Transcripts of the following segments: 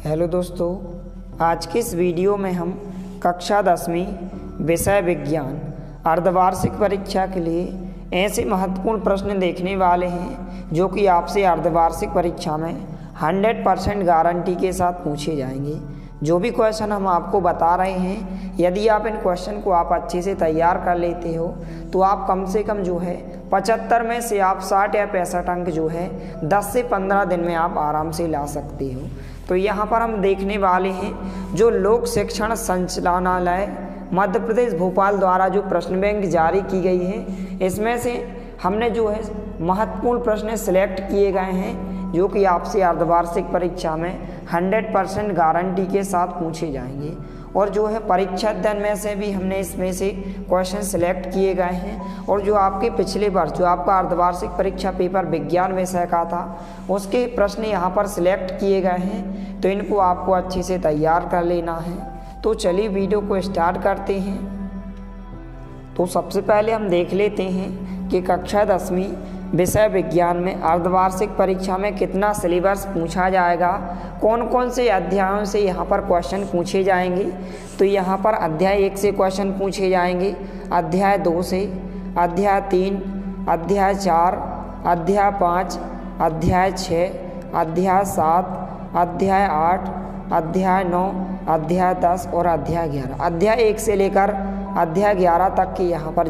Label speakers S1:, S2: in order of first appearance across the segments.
S1: Hello दोस्तों, आज के इस वीडियो में हम कक्षा 10वीं विषय विज्ञान अर्धवार्षिक परीक्षा के लिए ऐसे महत्वपूर्ण प्रश्न देखने वाले हैं जो कि आपसे अर्धवार्षिक परीक्षा में 100% गारंटी के साथ पूछे जाएंगे। जो भी क्वेश्चन हम आपको बता रहे हैं, यदि आप इन क्वेश्चन को आप अच्छे से तैयार कर लेते हो तो आप कम से कम 75 में से आप 60 या 65 अंक 10 से 15 दिन में आप आराम से ला सकते हो। तो यहाँ पर हम देखने वाले हैं जो लोक शिक्षण संचालनालय मध्य प्रदेश भोपाल द्वारा जो प्रश्न बैंक जारी की गई है, इसमें से हमने महत्वपूर्ण प्रश्न सिलेक्ट किए गए हैं जो कि आपसे अर्धवार्षिक परीक्षा में 100% गारंटी के साथ पूछे जाएंगे। और परीक्षा अध्ययन में से भी हमने इसमें से क्वेश्चन सिलेक्ट किए गए हैं। और जो आपके पिछले वर्ष जो आपका अर्धवार्षिक परीक्षा पेपर विज्ञान विषय का था, उसके प्रश्न यहाँ पर सिलेक्ट किए गए हैं, तो इनको आपको अच्छे से तैयार कर लेना है। तो चलिए वीडियो को स्टार्ट करते हैं। तो सबसे पहले हम देख लेते हैं कि कक्षा 10वीं विषय विज्ञान में अर्धवार्षिक परीक्षा में कितना सिलेबस पूछा जाएगा, कौन कौन से अध्यायों से यहाँ पर क्वेश्चन पूछे जाएंगे। तो यहाँ पर अध्याय 1 से क्वेश्चन पूछे जाएंगे, अध्याय 2 से, अध्याय 3, अध्याय 4, अध्याय 5, अध्याय 6, अध्याय 7, अध्याय 8, अध्याय 9, अध्याय 10 और अध्याय 11। अध्याय 1 से लेकर अध्याय 11 तक के यहाँ पर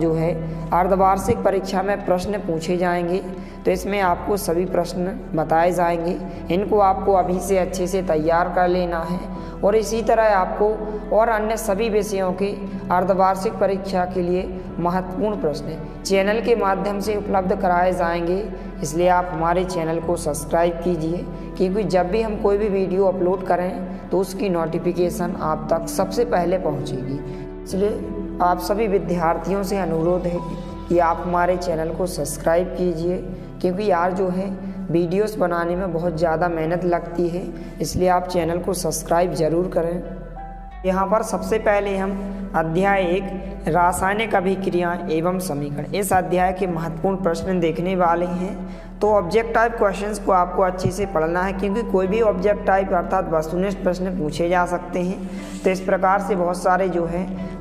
S1: अर्धवार्षिक परीक्षा में प्रश्न पूछे जाएंगे। तो इसमें आपको सभी प्रश्न बताए जाएंगे, इनको आपको अभी से अच्छे से तैयार कर लेना है। और इसी तरह आपको और अन्य सभी विषयों के अर्धवार्षिक परीक्षा के लिए महत्वपूर्ण प्रश्न चैनल के माध्यम से उपलब्ध कराए जाएंगे। इसलिए आप हमारे चैनल को सब्सक्राइब कीजिए, क्योंकि जब भी हम कोई भी वीडियो अपलोड करें तो उसकी नोटिफिकेशन आप तक सबसे पहले पहुंचेगी। इसलिए आप सभी विद्यार्थियों से अनुरोध है कि आप हमारे चैनल को सब्सक्राइब कीजिए, क्योंकि यार वीडियोस बनाने में बहुत ज़्यादा मेहनत लगती है। इसलिए आप चैनल को सब्सक्राइब ज़रूर करें। यहाँ पर सबसे पहले हम अध्याय 1 रासायनिक अभिक्रिया एवं समीकरण, इस अध्याय के महत्वपूर्ण प्रश्न देखने वाले हैं। तो ऑब्जेक्ट टाइप क्वेश्चंस को आपको अच्छे से पढ़ना है, क्योंकि कोई भी ऑब्जेक्ट टाइप अर्थात वस्तुनिष्ठ प्रश्न पूछे जा सकते हैं। तो इस प्रकार से बहुत सारे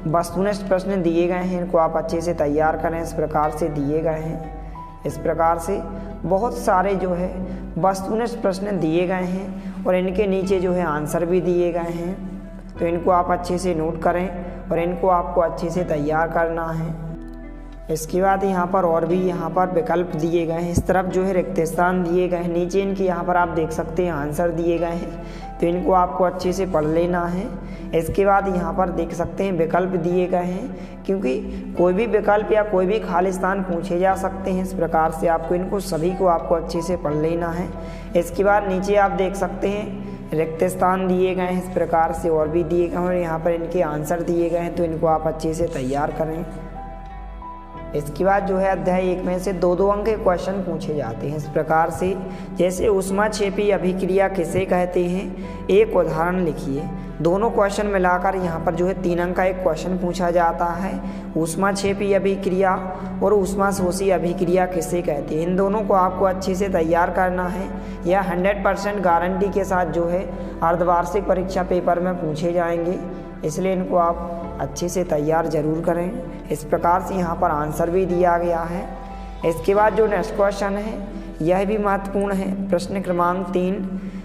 S1: वस्तुनिष्ठ प्रश्न दिए गए हैं, इनको आप अच्छे से तैयार करें। इस प्रकार से दिए गए हैं, इस प्रकार से बहुत सारे वस्तुनिष्ठ प्रश्न दिए गए हैं और इनके नीचे आंसर भी दिए गए हैं। तो इनको आप अच्छे से नोट करें और इनको आपको अच्छे से तैयार करना है। इसके बाद यहाँ पर और भी विकल्प दिए गए हैं। इस तरफ रिक्त स्थान दिए गए हैं, नीचे इनके यहाँ पर आप देख सकते हैं आंसर दिए गए हैं। तो इनको आपको अच्छे से पढ़ लेना है। इसके बाद यहाँ पर देख सकते हैं विकल्प दिए गए हैं, क्योंकि कोई भी विकल्प या कोई भी खाली स्थान पूछे जा सकते हैं। इस प्रकार से आपको इनको सभी को आपको अच्छे से पढ़ लेना है। इसके बाद नीचे आप देख सकते हैं रिक्त स्थान दिए गए हैं, इस प्रकार से और भी दिए गए हैं और यहाँ पर इनके आंसर दिए गए हैं। तो इनको आप अच्छे से तैयार करें। इसके बाद अध्याय 1 में से 2-2 अंक के क्वेश्चन पूछे जाते हैं। इस प्रकार से जैसे ऊष्माक्षेपी अभिक्रिया किसे कहते हैं, एक उदाहरण लिखिए। दोनों क्वेश्चन मिलाकर यहाँ पर 3 अंक का एक क्वेश्चन पूछा जाता है। ऊष्माक्षेपी अभिक्रिया और ऊष्माशोषी अभिक्रिया किसे कहते हैं, इन दोनों को आपको अच्छे से तैयार करना है। यह 100% गारंटी के साथ अर्धवार्षिक परीक्षा पेपर में पूछे जाएंगे, इसलिए इनको आप अच्छे से तैयार जरूर करें। इस प्रकार से यहाँ पर आंसर भी दिया गया है। इसके बाद नेक्स्ट क्वेश्चन है, यह भी महत्वपूर्ण है। प्रश्न क्रमांक 3,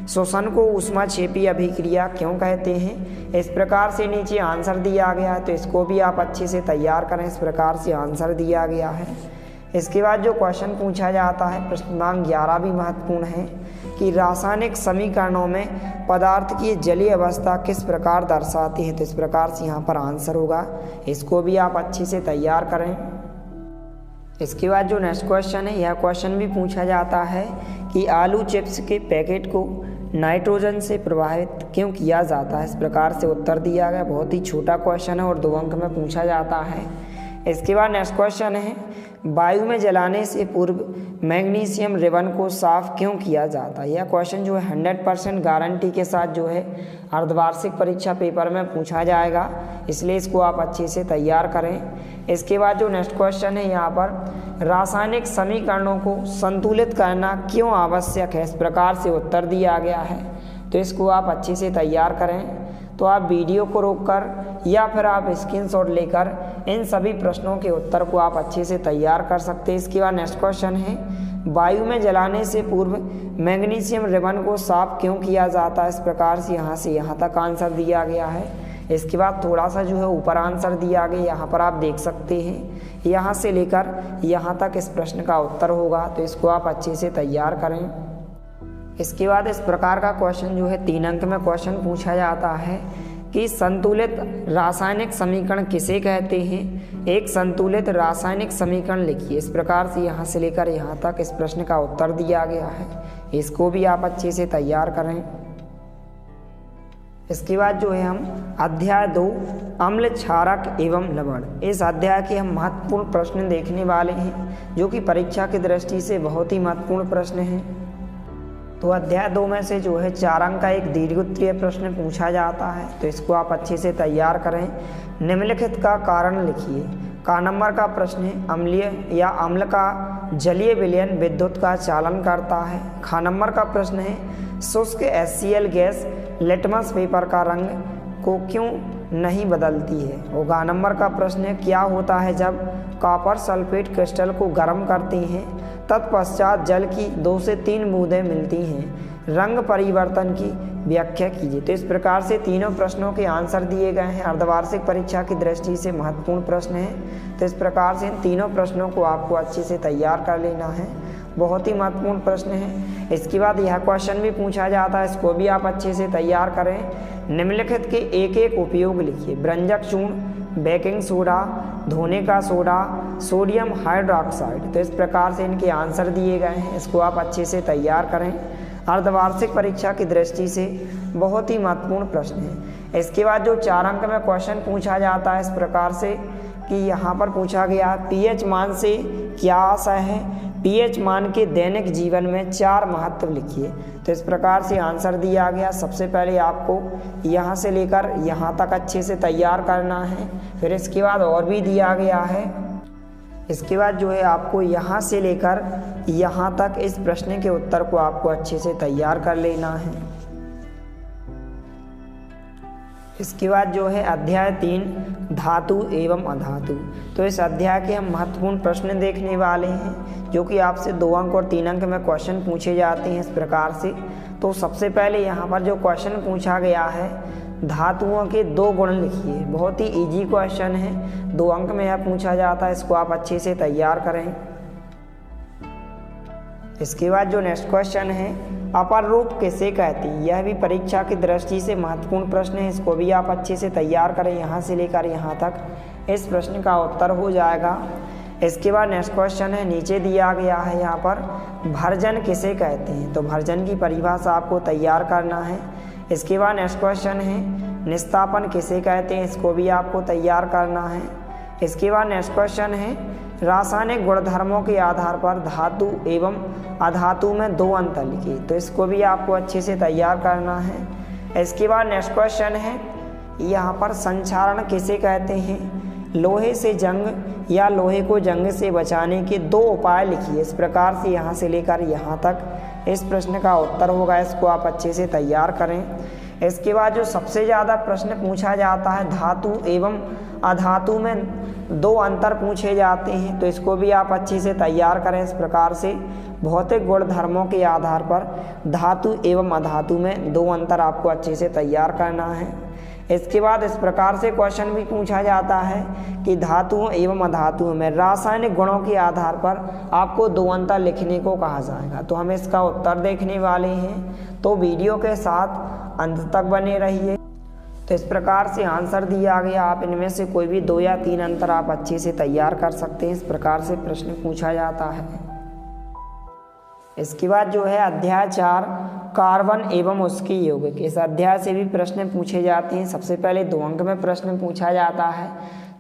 S1: श्वसन को ऊष्माक्षेपी अभिक्रिया क्यों कहते हैं। इस प्रकार से नीचे आंसर दिया गया है, तो इसको भी आप अच्छे से तैयार करें। इस प्रकार से आंसर दिया गया है। इसके बाद क्वेश्चन पूछा जाता है, प्रश्न क्रमांक 11 भी महत्वपूर्ण है कि रासायनिक समीकरणों में पदार्थ की जलीय अवस्था किस प्रकार दर्शाती है। तो इस प्रकार से यहाँ पर आंसर होगा, इसको भी आप अच्छे से तैयार करें। इसके बाद नेक्स्ट क्वेश्चन है, यह क्वेश्चन भी पूछा जाता है कि आलू चिप्स के पैकेट को नाइट्रोजन से प्रभावित क्यों किया जाता है। इस प्रकार से उत्तर दिया गया। बहुत ही छोटा क्वेश्चन है और 2 अंक में पूछा जाता है। इसके बाद नेक्स्ट क्वेश्चन है, वायु में जलाने से पूर्व मैग्नीशियम रिबन को साफ क्यों किया जाता है। यह क्वेश्चन 100% गारंटी के साथ अर्धवार्षिक परीक्षा पेपर में पूछा जाएगा, इसलिए इसको आप अच्छे से तैयार करें। इसके बाद नेक्स्ट क्वेश्चन है, यहाँ पर रासायनिक समीकरणों को संतुलित करना क्यों आवश्यक है। इस प्रकार से उत्तर दिया गया है। तो इसको आप अच्छे से तैयार करें। तो आप वीडियो को रोककर या फिर आप स्क्रीनशॉट लेकर इन सभी प्रश्नों के उत्तर को आप अच्छे से तैयार कर सकते हैं। इसके बाद नेक्स्ट क्वेश्चन है, वायु में जलाने से पूर्व मैग्नीशियम रिबन को साफ क्यों किया जाता है? इस प्रकार से यहाँ तक आंसर दिया गया है। इसके बाद थोड़ा सा जो है ऊपर आंसर दिया गया, यहाँ पर आप देख सकते हैं, यहाँ से लेकर यहाँ तक इस प्रश्न का उत्तर होगा। तो इसको आप अच्छे से तैयार करें। इसके बाद इस प्रकार का क्वेश्चन जो है 3 अंक में क्वेश्चन पूछा जाता है कि संतुलित रासायनिक समीकरण किसे कहते हैं? एक संतुलित रासायनिक समीकरण लिखिए। इस प्रकार से यहाँ से लेकर यहाँ तक इस प्रश्न का उत्तर दिया गया है। इसको भी आप अच्छे से तैयार करें। इसके बाद जो है हम अध्याय 2 अम्ल क्षारक एवं लवण, इस अध्याय के हम महत्वपूर्ण प्रश्न देखने वाले हैं जो कि परीक्षा की दृष्टि से बहुत ही महत्वपूर्ण प्रश्न हैं। तो अध्याय 2 में से जो है 4 अंक का एक दीर्घोत्तरीय प्रश्न पूछा जाता है। तो इसको आप अच्छे से तैयार करें। निम्नलिखित का कारण लिखिए। का नंबर का प्रश्न है, अम्लीय या अम्ल का जलीय विलयन विद्युत का चालन करता है। खा नंबर का प्रश्न है, शुष्क HCl गैस लिटमस पेपर का रंग को क्यों नहीं बदलती है। और गा नंबर का प्रश्न है, क्या होता है जब कॉपर सल्फेट क्रिस्टल को गर्म करते हैं तत्पश्चात जल की 2 से 3 बूंदें मिलती हैं। रंग परिवर्तन की व्याख्या कीजिए। तो इस प्रकार से तीनों प्रश्नों के आंसर दिए गए हैं। अर्धवार्षिक परीक्षा की दृष्टि से महत्वपूर्ण प्रश्न है। तो इस प्रकार से इन तीनों प्रश्नों को आपको अच्छे से तैयार कर लेना है। बहुत ही महत्वपूर्ण प्रश्न है। इसके बाद यह क्वेश्चन भी पूछा जाता है, इसको भी आप अच्छे से तैयार करें। निम्नलिखित के एक एक उपयोग लिखिए। व्यंजक चूर्ण, बेकिंग सोडा, धोने का सोडा, सोडियम हाइड्रोक्साइड। तो इस प्रकार से इनके आंसर दिए गए हैं। इसको आप अच्छे से तैयार करें। अर्धवार्षिक परीक्षा की दृष्टि से बहुत ही महत्वपूर्ण प्रश्न है। इसके बाद जो 4 अंक में क्वेश्चन पूछा जाता है इस प्रकार से कि यहाँ पर पूछा गया, pH मान से क्या आशय है? pH मान के दैनिक जीवन में 4 महत्व लिखिए। तो इस प्रकार से आंसर दिया गया। सबसे पहले आपको यहाँ से लेकर यहाँ तक अच्छे से तैयार करना है। फिर इसके बाद और भी दिया गया है। इसके बाद जो है आपको यहाँ से लेकर यहाँ तक इस प्रश्न के उत्तर को आपको अच्छे से तैयार कर लेना है। इसके बाद जो है अध्याय 3 धातु एवं अधातु। तो इस अध्याय के हम महत्वपूर्ण प्रश्न देखने वाले हैं जो कि आपसे 2 अंक और 3 अंक में क्वेश्चन पूछे जाते हैं इस प्रकार से। तो सबसे पहले यहाँ पर जो क्वेश्चन पूछा गया है, धातुओं के 2 गुण लिखिए। बहुत ही इजी क्वेश्चन है, 2 अंक में यह पूछा जाता है। इसको आप अच्छे से तैयार करें। इसके बाद जो नेक्स्ट क्वेश्चन है, अपर रूप किसे कहते हैं? यह भी परीक्षा की दृष्टि से महत्वपूर्ण प्रश्न है। इसको भी आप अच्छे से तैयार करें। यहाँ से लेकर यहाँ तक इस प्रश्न का उत्तर हो जाएगा। इसके बाद नेक्स्ट क्वेश्चन है, नीचे दिया गया है यहाँ पर, भर्जन किसे कहते हैं? तो भर्जन की परिभाषा आपको तैयार करना है। इसके बाद नेक्स्ट क्वेश्चन है, निस्तापन किसे कहते हैं? इसको भी आपको तैयार करना है। इसके बाद नेक्स्ट क्वेश्चन है, रासायनिक गुणधर्मों के आधार पर धातु एवं अधातु में 2 अंतर लिखिए। तो इसको भी आपको अच्छे से तैयार करना है। इसके बाद नेक्स्ट क्वेश्चन है, यहाँ पर संक्षारण किसे कहते हैं? लोहे से जंग या लोहे को जंग से बचाने के 2 उपाय लिखिए। इस प्रकार से यहाँ से लेकर यहाँ तक इस प्रश्न का उत्तर होगा। इसको आप अच्छे से तैयार करें। इसके बाद जो सबसे ज़्यादा प्रश्न पूछा जाता है, धातु एवं अधातु में 2 अंतर पूछे जाते हैं। तो इसको भी आप अच्छे से तैयार करें। इस प्रकार से भौतिक गुण धर्मों के आधार पर धातु एवं अधातु में 2 अंतर आपको अच्छे से तैयार करना है। इसके बाद इस प्रकार से क्वेश्चन भी पूछा जाता है कि धातुओं एवं अधातुओं में रासायनिक गुणों के आधार पर आपको 2 अंतर लिखने को कहा जाएगा। तो हम इसका उत्तर देखने वाले हैं। तो वीडियो के साथ अंत तक बने रहिए। तो इस प्रकार से आंसर दिया गया। आप इनमें से कोई भी 2 या 3 अंतर आप अच्छे से तैयार कर सकते हैं। इस प्रकार से प्रश्न पूछा जाता है। इसके बाद जो है अध्याय 4 कार्बन एवं उसके यौगिक। इस अध्याय से भी प्रश्न पूछे जाते हैं। सबसे पहले 2 अंक में प्रश्न पूछा जाता है,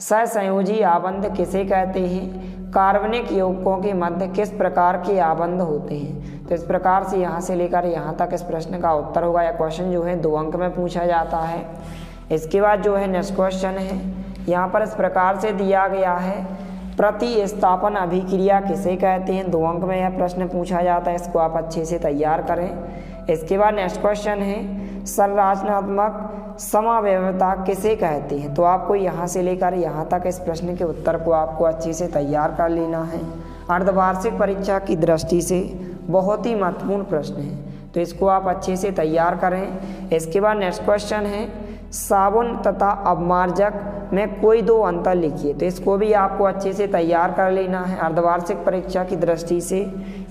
S1: सहसंयोजी आबंध किसे कहते हैं? कार्बनिक यौगिकों के मध्य किस प्रकार के आबंध होते हैं? तो इस प्रकार से यहाँ से लेकर यहाँ तक इस प्रश्न का उत्तर होगा। यह क्वेश्चन जो है 2 अंक में पूछा जाता है। इसके बाद जो है नेक्स्ट क्वेश्चन है, यहाँ पर इस प्रकार से दिया गया है, प्रतिस्थापन अभिक्रिया किसे कहते हैं? 2 अंक में यह प्रश्न पूछा जाता है। इसको आप अच्छे से तैयार करें। इसके बाद नेक्स्ट क्वेश्चन है संरचनात्मक समावयवता किसे कहते हैं। तो आपको यहाँ से लेकर यहाँ तक इस प्रश्न के उत्तर को आपको अच्छे से तैयार कर लेना है। अर्धवार्षिक परीक्षा की दृष्टि से बहुत ही महत्वपूर्ण प्रश्न है, तो इसको आप अच्छे से तैयार करें। इसके बाद नेक्स्ट क्वेश्चन है साबुन तथा अपमार्जक में कोई दो अंतर लिखिए। तो इसको भी आपको अच्छे से तैयार कर लेना है। अर्धवार्षिक परीक्षा की दृष्टि से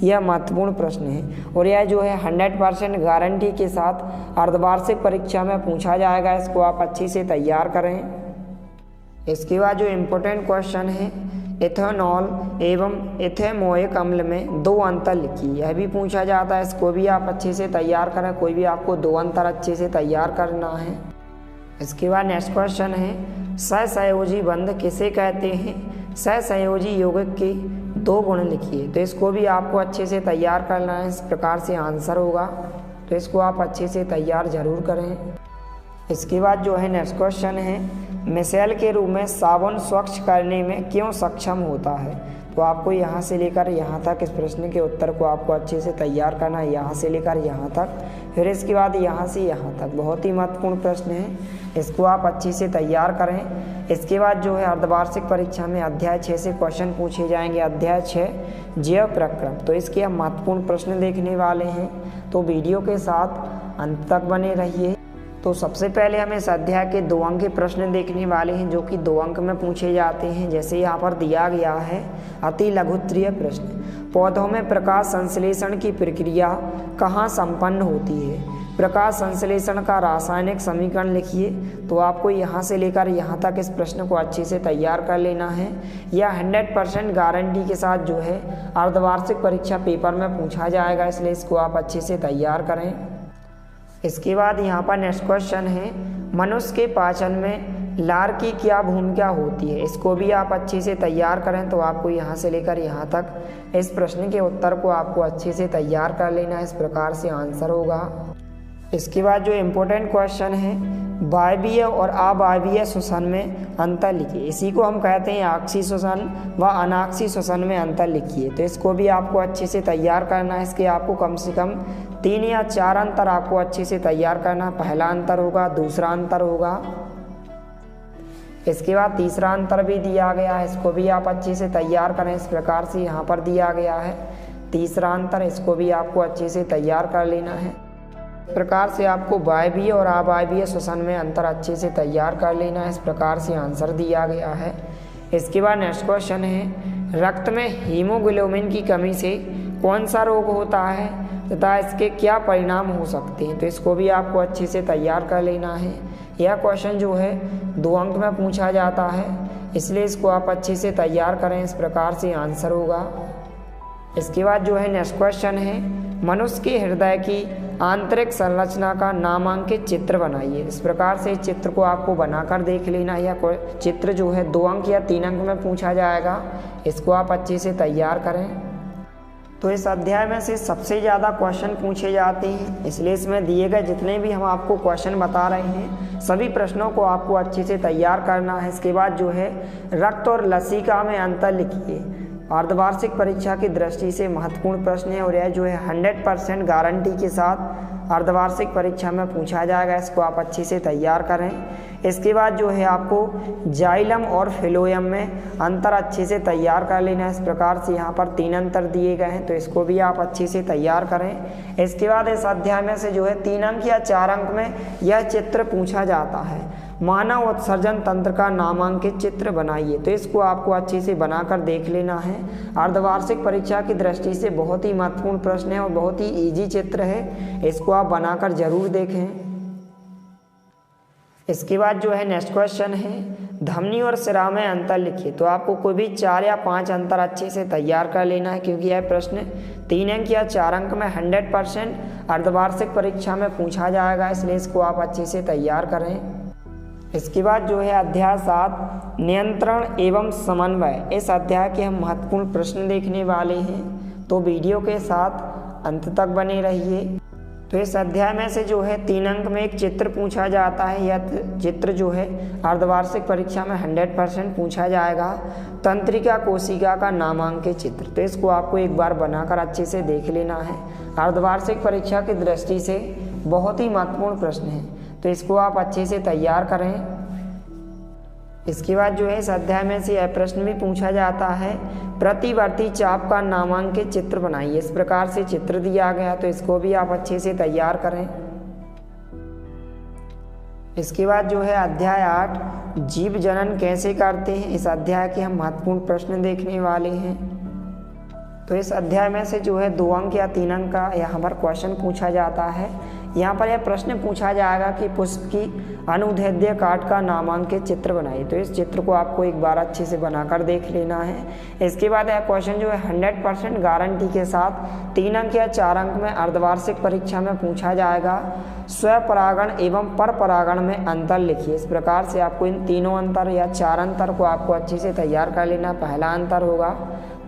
S1: यह महत्वपूर्ण प्रश्न है और यह जो है 100% गारंटी के साथ अर्धवार्षिक परीक्षा में पूछा जाएगा। इसको आप अच्छे से तैयार करें। इसके बाद जो इम्पोर्टेंट क्वेश्चन है इथेनॉल एवं इथेनोइक अम्ल में दो अंतर लिखिए, यह भी पूछा जाता है। इसको भी आप अच्छे से तैयार करें। कोई भी आपको दो अंतर अच्छे से तैयार करना है। इसके बाद नेक्स्ट क्वेश्चन है सहसंयोजी बंध किसे कहते हैं। सहसंयोजी यौगिक के दो गुण लिखिए। तो इसको भी आपको अच्छे से तैयार करना है। इस प्रकार से आंसर होगा, तो इसको आप अच्छे से तैयार जरूर करें। इसके बाद जो है नेक्स्ट क्वेश्चन है मिसाइल के रूप में साबुन स्वच्छ करने में क्यों सक्षम होता है। तो आपको यहाँ से लेकर यहाँ तक इस प्रश्न के उत्तर को आपको अच्छे से तैयार करना है, यहाँ से लेकर यहाँ तक, फिर इसके बाद यहाँ से यहाँ तक। बहुत ही महत्वपूर्ण प्रश्न है, इसको आप अच्छे से तैयार करें। इसके बाद जो है अर्धवार्षिक परीक्षा में अध्याय 6 से क्वेश्चन पूछे जाएंगे। अध्याय 6 जैव प्रक्रम, तो इसके हम महत्वपूर्ण प्रश्न देखने वाले हैं, तो वीडियो के साथ अंत तक बने रहिए। तो सबसे पहले हम इस अध्याय के 2 अंक के प्रश्न देखने वाले हैं, जो कि 2 अंक में पूछे जाते हैं। जैसे यहाँ पर दिया गया है अति लघुत्तरीय प्रश्न, पौधों में प्रकाश संश्लेषण की प्रक्रिया कहाँ संपन्न होती है। प्रकाश संश्लेषण का रासायनिक समीकरण लिखिए। तो आपको यहाँ से लेकर यहाँ तक इस प्रश्न को अच्छे से तैयार कर लेना है। यह 100% गारंटी के साथ जो है अर्धवार्षिक परीक्षा पेपर में पूछा जाएगा, इसलिए इसको आप अच्छे से तैयार करें। इसके बाद यहाँ पर नेक्स्ट क्वेश्चन है मनुष्य के पाचन में लार की क्या भूमिका होती है। इसको भी आप अच्छे से तैयार करें। तो आपको यहाँ से लेकर यहाँ तक इस प्रश्न के उत्तर को आपको अच्छे से तैयार कर लेना है। इस प्रकार से आंसर होगा। इसके बाद जो इम्पोर्टेंट क्वेश्चन है वायवीय और अवायवीय श्वसन में अंतर लिखिए। इसी को हम कहते हैं आक्षी श्वसन व अनाक्षी श्वसन में अंतर लिखिए। तो इसको भी आपको अच्छे से तैयार करना है। इसके आपको कम से कम 3 या 4 अंतर आपको अच्छे से तैयार करना। पहला अंतर होगा, दूसरा अंतर होगा, इसके बाद तीसरा अंतर भी दिया गया है, इसको भी आप अच्छे से तैयार करें। इस प्रकार से यहाँ पर दिया गया है तीसरा अंतर, इसको भी आपको अच्छे से तैयार कर लेना है। इस प्रकार से आपको वायवीय और अवायवीय श्वसन में अंतर अच्छे से तैयार कर लेना है। इस प्रकार से आंसर दिया गया है। इसके बाद नेक्स्ट क्वेश्चन है रक्त में हीमोग्लोबिन की कमी से कौन सा रोग होता है तथा इसके क्या परिणाम हो सकते हैं। तो इसको भी आपको अच्छे से तैयार कर लेना है। यह क्वेश्चन जो है 2 अंक में पूछा जाता है, इसलिए इसको आप अच्छे से तैयार करें। इस प्रकार से आंसर होगा। इसके बाद जो है नेक्स्ट क्वेश्चन है मनुष्य के हृदय की आंतरिक संरचना का नामांकित चित्र बनाइए। इस प्रकार से इस चित्र को आपको बनाकर देख लेना। यह चित्र जो है 2 अंक या 3 अंक में पूछा जाएगा, इसको आप अच्छे से तैयार करें। तो इस अध्याय में से सबसे ज़्यादा क्वेश्चन पूछे जाते हैं, इसलिए इसमें दिए गए जितने भी हम आपको क्वेश्चन बता रहे हैं सभी प्रश्नों को आपको अच्छे से तैयार करना है। इसके बाद जो है रक्त और लसिका में अंतर लिखिए। अर्धवार्षिक परीक्षा की दृष्टि से महत्वपूर्ण प्रश्न है और यह जो है 100% गारंटी के साथ अर्धवार्षिक परीक्षा में पूछा जाएगा। इसको आप अच्छे से तैयार करें। इसके बाद जो है आपको जाइलम और फिलोयम में अंतर अच्छे से तैयार कर लेना है। इस प्रकार से यहाँ पर 3 अंतर दिए गए हैं, तो इसको भी आप अच्छे से तैयार करें। इसके बाद इस अध्याय में से जो है 3 अंक या 4 अंक में यह चित्र पूछा जाता है मानव उत्सर्जन तंत्र का नामांकित चित्र बनाइए। तो इसको आपको अच्छे से बनाकर देख लेना है। अर्धवार्षिक परीक्षा की दृष्टि से बहुत ही महत्वपूर्ण प्रश्न है और बहुत ही इजी चित्र है, इसको आप बनाकर जरूर देखें। इसके बाद जो है नेक्स्ट क्वेश्चन है धमनी और सिरा में अंतर लिखिए। तो आपको कोई भी 4 या 5 अंतर अच्छे से तैयार कर लेना है, क्योंकि यह प्रश्न 3 अंक या 4 अंक में 100% अर्धवार्षिक परीक्षा में पूछा जाएगा, इसलिए इसको आप अच्छे से तैयार करें। इसके बाद जो है अध्याय 7 नियंत्रण एवं समन्वय, इस अध्याय के हम महत्वपूर्ण प्रश्न देखने वाले हैं, तो वीडियो के साथ अंत तक बने रहिए। तो इस अध्याय में से जो है 3 अंक में एक चित्र पूछा जाता है। यह चित्र जो है अर्धवार्षिक परीक्षा में 100% पूछा जाएगा। तंत्रिका कोशिका का नामांकित चित्र, तो इसको आपको एक बार बनाकर अच्छे से देख लेना है। अर्धवार्षिक परीक्षा की दृष्टि से बहुत ही महत्वपूर्ण प्रश्न है, तो इसको आप अच्छे से तैयार करें। इसके बाद जो है इस अध्याय में से यह प्रश्न भी पूछा जाता है, प्रतिवर्ती चाप का नामांकित चित्र बनाइए। इस प्रकार से चित्र दिया गया, तो इसको भी आप अच्छे से तैयार करें। इसके बाद जो है अध्याय 8 जीव जनन कैसे करते हैं, इस अध्याय के हम महत्वपूर्ण प्रश्न देखने वाले हैं। तो इस अध्याय में से जो है 2 अंक या 3 अंक का यहाँ पर क्वेश्चन पूछा जाता है। यहाँ पर यह प्रश्न पूछा जाएगा कि पुष्प की अनुदैर्ध्य काट का नामांकित चित्र बनाइए। तो इस चित्र को आपको एक बार अच्छे से बनाकर देख लेना है। इसके बाद यह क्वेश्चन जो है 100% गारंटी के साथ 3 अंक या 4 अंक में अर्धवार्षिक परीक्षा में पूछा जाएगा। स्वपरागण एवं परपरागण में अंतर लिखिए। इस प्रकार से आपको इन तीनों अंतर या 4 अंतर को आपको अच्छे से तैयार कर लेना। पहला अंतर होगा,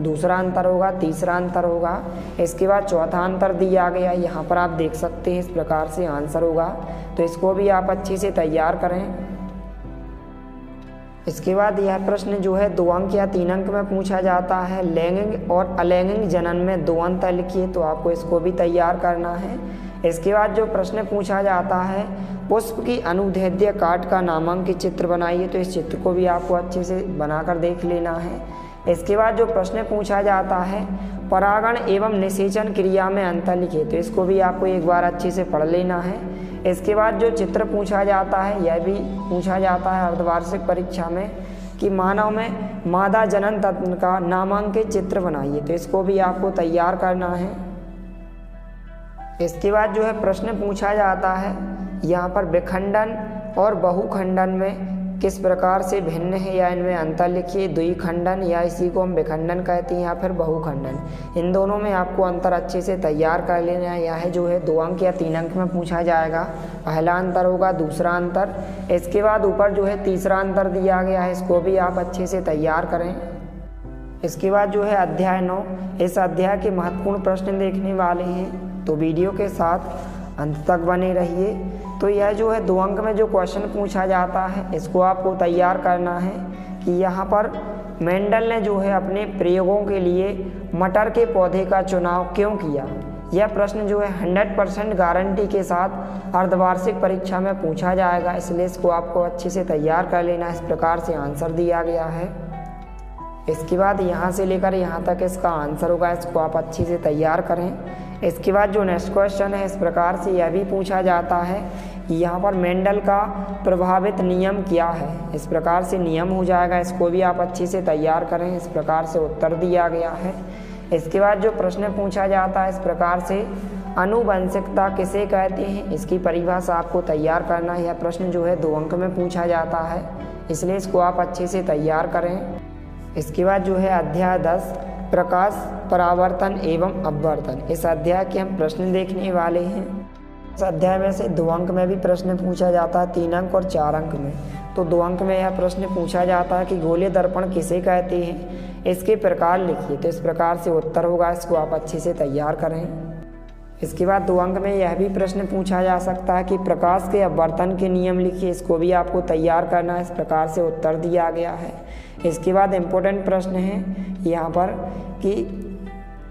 S1: दूसरा अंतर होगा, तीसरा अंतर होगा, इसके बाद चौथा अंतर दिया गया, यहाँ पर आप देख सकते हैं। इस प्रकार से आंसर होगा, तो इसको भी आप अच्छे से तैयार करें। इसके बाद यह प्रश्न जो है 2 अंक या 3 अंक में पूछा जाता है। लैंगिक और अलैंगिक जनन में 2 अंतर लिखिए, तो आपको इसको भी तैयार करना है। इसके बाद जो प्रश्न पूछा जाता है, पुष्प की अनुदैर्ध्य काट का नामांकित चित्र बनाइए। तो इस चित्र को भी आपको अच्छे से बनाकर देख लेना है। इसके बाद जो प्रश्न पूछा जाता है, परागण एवं निषेचन क्रिया में अंतर लिखिए। तो इसको भी आपको एक बार अच्छे से पढ़ लेना है। इसके बाद जो चित्र पूछा जाता है, यह भी पूछा जाता है अर्धवार्षिक परीक्षा में कि मानव में मादा जनन तंत्र का नामांकित चित्र बनाइए। तो इसको भी आपको तैयार करना है। इसके बाद जो है प्रश्न पूछा जाता है, यहाँ पर विखंडन और बहुखंडन में किस प्रकार से भिन्न है या इनमें अंतर लिखिए। द्विखंडन या इसी को हम विखंडन कहते हैं या फिर बहुखंडन, इन दोनों में आपको अंतर अच्छे से तैयार कर लेना है। यह जो है 2 अंक या 3 अंक में पूछा जाएगा। पहला अंतर होगा, दूसरा अंतर, इसके बाद ऊपर जो है तीसरा अंतर दिया गया है, इसको भी आप अच्छे से तैयार करें। इसके बाद जो है अध्याय 9, इस अध्याय के महत्वपूर्ण प्रश्न देखने वाले हैं, तो वीडियो के साथ अंत तक बने रहिए। तो यह जो है 2 अंक में जो क्वेश्चन पूछा जाता है, इसको आपको तैयार करना है कि यहाँ पर मेंडल ने जो है अपने प्रयोगों के लिए मटर के पौधे का चुनाव क्यों किया। यह प्रश्न जो है 100% गारंटी के साथ अर्धवार्षिक परीक्षा में पूछा जाएगा, इसलिए इसको आपको अच्छे से तैयार कर लेना। इस प्रकार से आंसर दिया गया है। इसके बाद यहाँ से लेकर यहाँ तक इसका आंसर होगा, इसको आप अच्छे से तैयार करें। इसके बाद जो नेक्स्ट क्वेश्चन है, इस प्रकार से यह भी पूछा जाता है कि यहाँ पर मेंडल का प्रभावित नियम क्या है। इस प्रकार से नियम हो जाएगा, इसको भी आप अच्छे से तैयार करें। इस प्रकार से उत्तर दिया गया है। इसके बाद जो प्रश्न पूछा जाता है, इस प्रकार से आनुवंशिकता किसे कहते हैं, इसकी परिभाषा आपको तैयार करना है। यह प्रश्न जो है 2 अंक में पूछा जाता है, इसलिए इसको आप अच्छे से तैयार करें। इसके बाद जो है अध्याय 10 प्रकाश परावर्तन एवं अपवर्तन, इस अध्याय के हम प्रश्न देखने वाले हैं। इस अध्याय में से 2 अंक में भी प्रश्न पूछा जाता है, 3 अंक और 4 अंक में। तो 2 अंक में यह प्रश्न पूछा जाता है कि गोलीय दर्पण किसे कहते हैं, इसके प्रकार लिखिए। तो इस प्रकार से उत्तर होगा, इसको आप अच्छे से तैयार करें। इसके बाद 2 अंक में यह भी प्रश्न पूछा जा सकता है कि प्रकाश के अपवर्तन के नियम लिखिए। इसको भी आपको तैयार करना है। इस प्रकार से उत्तर दिया गया है। इसके बाद इम्पोर्टेंट प्रश्न है यहाँ पर कि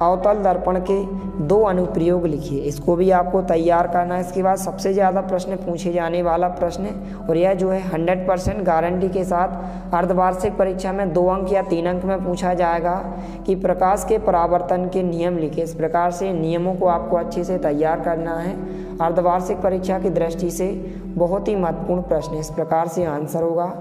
S1: अवतल दर्पण के 2 अनुप्रयोग लिखिए। इसको भी आपको तैयार करना है। इसके बाद सबसे ज़्यादा प्रश्न पूछे जाने वाला प्रश्न, और यह जो है 100% गारंटी के साथ अर्धवार्षिक परीक्षा में 2 अंक या 3 अंक में पूछा जाएगा कि प्रकाश के परावर्तन के नियम लिखिए। इस प्रकार से नियमों को आपको अच्छे से तैयार करना है। अर्धवार्षिक परीक्षा की दृष्टि से बहुत ही महत्वपूर्ण प्रश्न, इस प्रकार से आंसर होगा।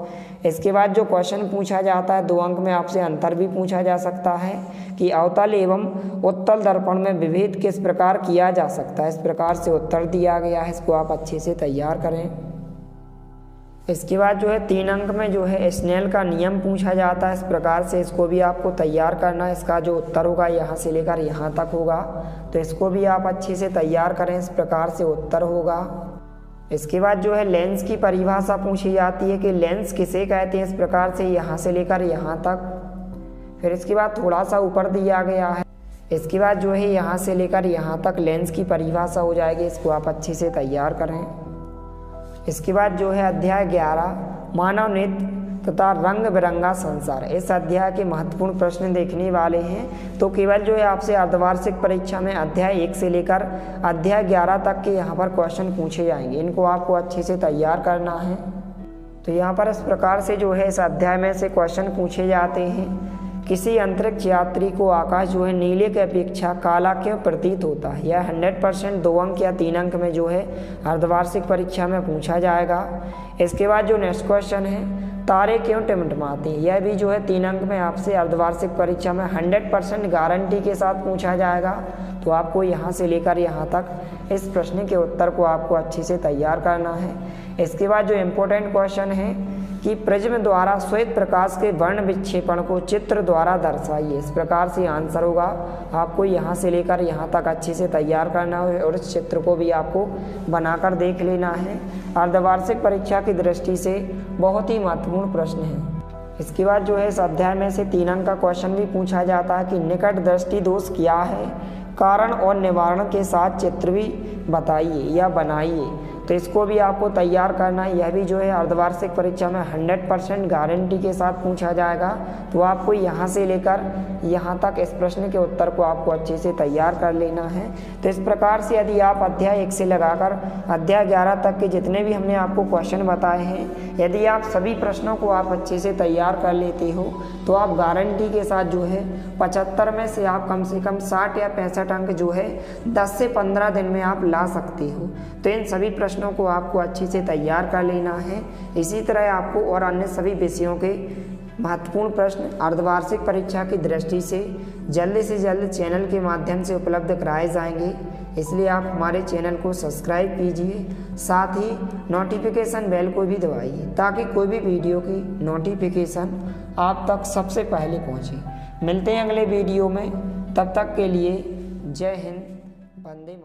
S1: इसके बाद जो क्वेश्चन पूछा जाता है, 2 अंक में आपसे अंतर भी पूछा जा सकता है कि अवतल एवं उत्तल दर्पण में विभेद किस प्रकार किया जा सकता है। इस प्रकार से उत्तर दिया गया है, इसको आप अच्छे से तैयार करें। इसके बाद जो है 3 अंक में जो है स्नेल का नियम पूछा जाता है। इस प्रकार से इसको भी आपको तैयार करना है। इसका जो उत्तर होगा यहाँ से लेकर यहाँ तक होगा, तो इसको भी आप अच्छे से तैयार करें। इस प्रकार से उत्तर होगा। इसके बाद जो है लेंस की परिभाषा पूछी जाती है कि लेंस किसे कहते हैं। इस प्रकार से यहाँ से लेकर यहाँ तक। फिर इसके बाद थोड़ा सा ऊपर दिया गया है इसके बाद जो है यहाँ से लेकर यहाँ तक लेंस की परिभाषा हो जाएगी, इसको आप अच्छे से तैयार करें। इसके बाद जो है अध्याय 11 मानव नृत्य तथा रंग बिरंगा संसार, इस अध्याय के महत्वपूर्ण प्रश्न देखने वाले हैं। तो केवल जो है आपसे अर्धवार्षिक परीक्षा में अध्याय 1 से लेकर अध्याय 11 तक के यहाँ पर क्वेश्चन पूछे जाएंगे, इनको आपको अच्छे से तैयार करना है। तो यहाँ पर इस प्रकार से जो है इस अध्याय में से क्वेश्चन पूछे जाते हैं। किसी अंतरिक्ष यात्री को आकाश जो है नीले की अपेक्षा काला क्यों प्रतीत होता है? यह 100% 2 अंक या 3 अंक में जो है अर्धवार्षिक परीक्षा में पूछा जाएगा। इसके बाद जो नेक्स्ट क्वेश्चन है तारे क्यों टिमटिमाते हैं? यह भी जो है 3 अंक में आपसे अर्धवार्षिक परीक्षा में 100% गारंटी के साथ पूछा जाएगा। तो आपको यहाँ से लेकर यहाँ तक इस प्रश्न के उत्तर को आपको अच्छे से तैयार करना है। इसके बाद जो इम्पोर्टेंट क्वेश्चन है कि प्रिज्म द्वारा श्वेत प्रकाश के वर्ण विक्षेपण को चित्र द्वारा दर्शाइए, इस प्रकार से आंसर होगा। आपको यहाँ से लेकर यहाँ तक अच्छे से तैयार करना है और इस चित्र को भी आपको बनाकर देख लेना है। अर्धवार्षिक परीक्षा की दृष्टि से बहुत ही महत्वपूर्ण प्रश्न है। इसके बाद जो है इस अध्याय में से 3 अंक का क्वेश्चन भी पूछा जाता है कि निकट दृष्टि दोष क्या है, कारण और निवारण के साथ चित्र भी बताइए या बनाइए। तो इसको भी आपको तैयार करना है। यह भी जो है अर्धवार्षिक परीक्षा में 100% गारंटी के साथ पूछा जाएगा। तो आपको यहाँ से लेकर यहाँ तक इस प्रश्न के उत्तर को आपको अच्छे से तैयार कर लेना है। तो इस प्रकार से यदि आप अध्याय 1 से लगाकर अध्याय 11 तक के जितने भी हमने आपको क्वेश्चन बताए हैं, यदि आप सभी प्रश्नों को आप अच्छे से तैयार कर लेते हो तो आप गारंटी के साथ जो है 75 में से आप कम से कम 60 या 65 अंक जो है 10 से 15 दिन में आप ला सकते हो। तो इन सभी प्रश्नों को आपको अच्छे से तैयार कर लेना है। इसी तरह आपको और अन्य सभी विषयों के महत्वपूर्ण प्रश्न अर्धवार्षिक परीक्षा की दृष्टि से जल्द चैनल के माध्यम से उपलब्ध कराए जाएंगे। इसलिए आप हमारे चैनल को सब्सक्राइब कीजिए, साथ ही नोटिफिकेशन बेल को भी दबाइए ताकि कोई भी वीडियो की नोटिफिकेशन आप तक सबसे पहले पहुंचे। मिलते हैं अगले वीडियो में, तब तक के लिए जय हिंद, वंदे मातरम।